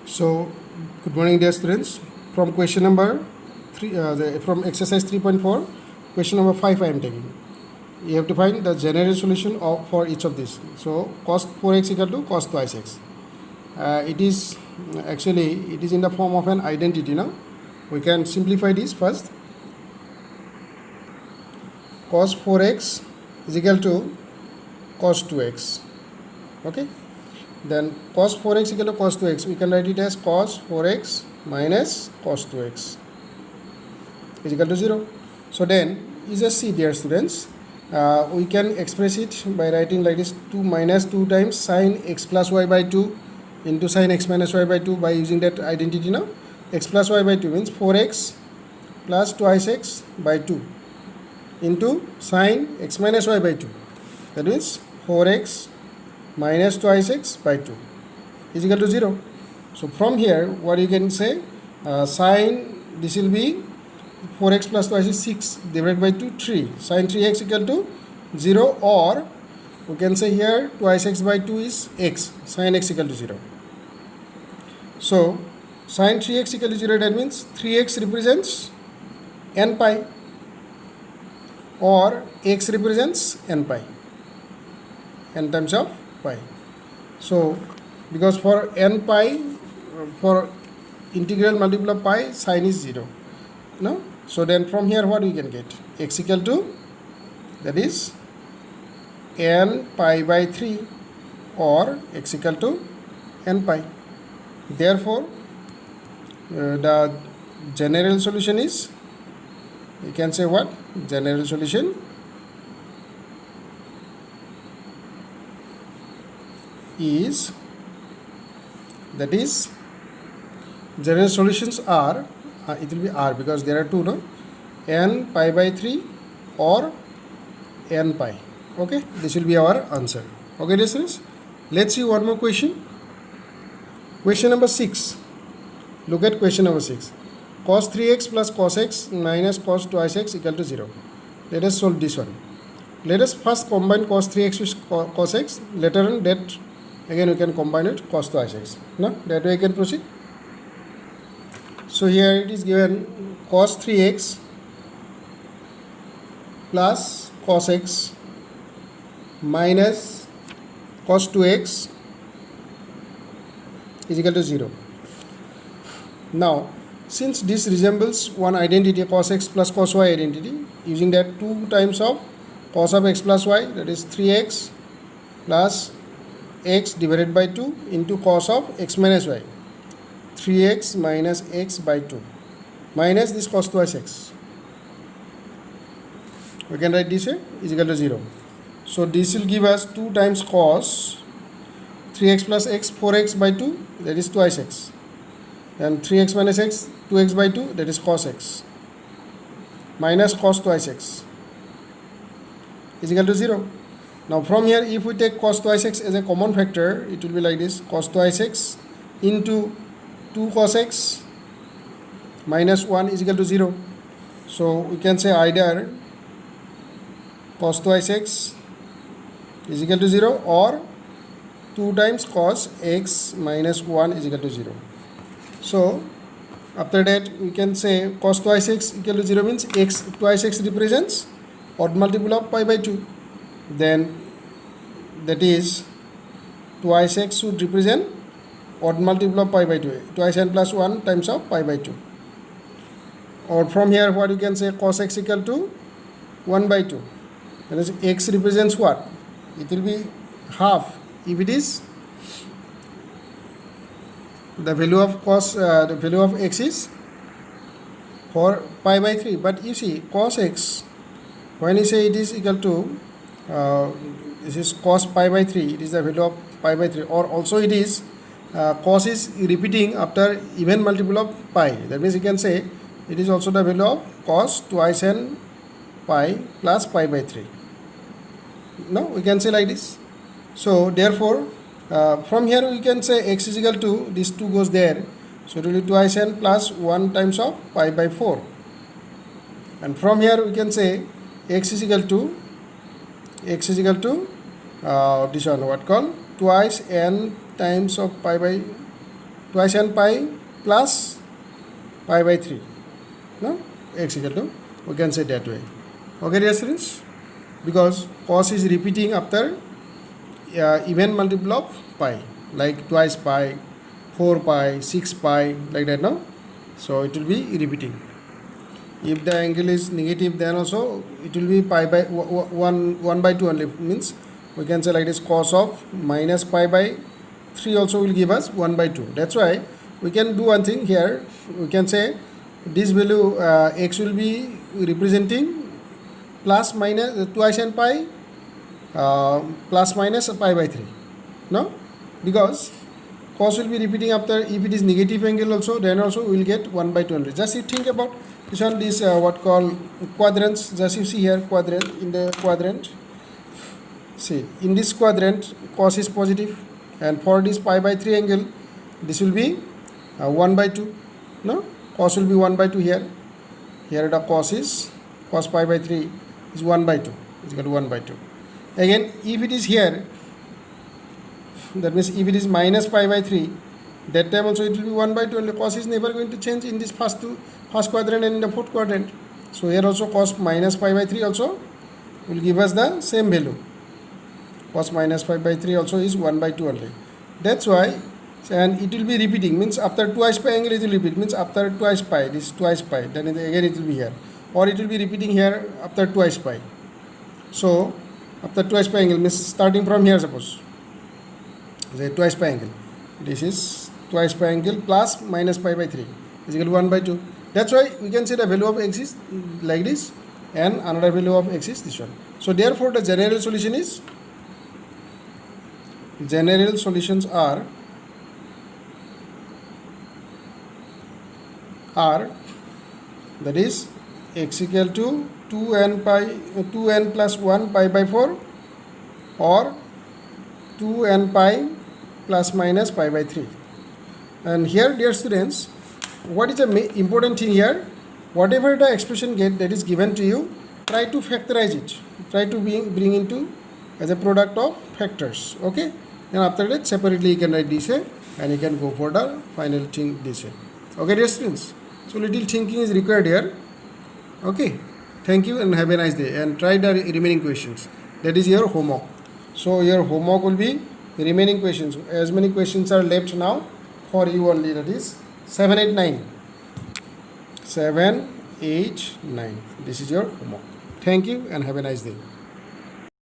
So, good morning, dear students. From question number 3, from exercise 3.4, question number 5 I am taking. You have to find the general solution for each of these. So, cos 4x equal to cos twice x. It is in the form of an identity. Now, we can simplify this first. Cos 4x is equal to cos 2x. Okay. Then cos 4x equal to cos 2x, we can write it as cos 4x minus cos 2x is equal to 0. So then, you just see, dear students, we can express it by writing like this: 2 minus 2 times sin x plus y by 2 into sin x minus y by 2 by using that identity. Now, x plus y by 2 means 4x plus twice x by 2 into sin x minus y by 2. That means 4x minus twice x by 2 is equal to 0. So from here, what you can say, sin, this will be 4x plus twice is 6 divided by 2, 3. Sin 3x equal to 0, or we can say here twice x by 2 is x, sin x equal to 0. So sin 3x equal to 0, that means 3x represents n pi, or x represents n pi, n times of pi. So because for n pi, for integral multiple of pi, sin is 0. No? So then from here, what we can get? X equal to, that is n pi by 3, or x equal to n pi. Therefore, the general solution is, you can say what? General solution is, that is, general solutions are, it will be r, because there are two, no? N pi by 3 or n pi. Okay, this will be our answer. Okay, listeners, let's see one more question. Question number 6. Look at question number 6. Cos 3x plus cos x minus cos twice x equal to 0. Let us solve this one. Let us first combine cos 3x with cos x. Later on, that again we can combine it cos twice x. No? That way we can proceed. So here it is given cos 3x plus cos x minus cos 2x is equal to 0. Now, since this resembles one identity, cos x plus cos y identity, using that 2 times of cos of x plus y, that is 3x plus x divided by 2 into cos of x minus y, 3x minus x by 2 minus this cos twice x, we can write this way, is equal to 0. So this will give us 2 times cos 3x plus x, 4x by 2, that is twice x, and 3x minus x, 2x by 2, that is cos x, minus cos twice x is equal to 0. Now from here, if we take cos twice x as a common factor, it will be like this: cos twice x into 2 cos x minus 1 is equal to 0. So we can say either cos twice x is equal to 0, or 2 times cos x minus 1 is equal to 0. So after that, we can say cos twice x equal to 0 means x, twice x represents odd multiple of pi by 2. Then that is twice x should represent odd multiple of pi by 2, twice n plus 1 times of pi by 2. Or from here, what you can say, cos x equal to 1 by 2. That is, x represents what? It will be half if it is the value of cos, the value of x is for pi by 3. But you see, cos x, when you say it is equal to, this is cos pi by 3, it is the value of pi by 3, or also it is, cos is repeating after even multiple of pi. That means you can say it is also the value of cos twice n pi plus pi by 3. No, we can say like this. So therefore, from here we can say x is equal to, this 2 goes there, so it will be twice n plus 1 times of pi by 4. And from here we can say x is equal to this one, what called twice n times of pi by twice n pi plus pi by 3. No, x equal to, we can say that way. Okay, dear students, because cos is repeating after even multiple of pi, like twice pi, 4 pi, 6 pi, like that, no? So it will be repeating. If the angle is negative, then also it will be pi by 1 by 2 only, means we can say like this, cos of minus pi by 3 also will give us 1 by 2. That's why we can do one thing here. We can say this value x will be representing plus minus twice n pi plus minus pi by 3. No, because cos will be repeating after, if it is negative angle also, then also we will get 1 by 2 only. Just you think about this one, this what called quadrants. Just you see here, quadrant, in the quadrant, see in this quadrant cos is positive, and for this pi by 3 angle this will be 1 by 2. No, cos will be 1 by 2 here. Here the cos is, cos pi by 3 is 1 by 2, is equal to 1 by 2. Again, if it is here, that means if it is minus pi by 3, that time also it will be 1 by 2 only. Cos is never going to change in this first quadrant and in the fourth quadrant. So here also cos minus pi by 3 also will give us the same value. Cos minus pi by 3 also is 1 by 2 only. That's why, and it will be repeating, means after twice pi angle it will repeat, means after twice pi, this twice pi, then again it will be here, or it will be repeating here after twice pi. So after twice pi angle means starting from here, suppose the twice pi angle, this is twice pi angle plus minus pi by 3 is equal to 1 by 2. That's why we can say the value of x is like this, and another value of x is this one. So therefore the general solution is, general solutions are that is x equal to 2n plus 1 pi by 4, or 2n pi plus minus pi by 3. And here, dear students, what is the important thing here? Whatever the expression that is given to you, try to factorize it. Try to bring into as a product of factors. Okay? And after that, separately you can write this way, and you can go for the final thing this way. Okay, dear students? So little thinking is required here. Okay? Thank you and have a nice day. And try the remaining questions. That is your homework. So your homework will be the remaining questions. As many questions are left now for you only, that is 7, 8, 9. 7, 8, 9. This is your homework. Thank you and have a nice day.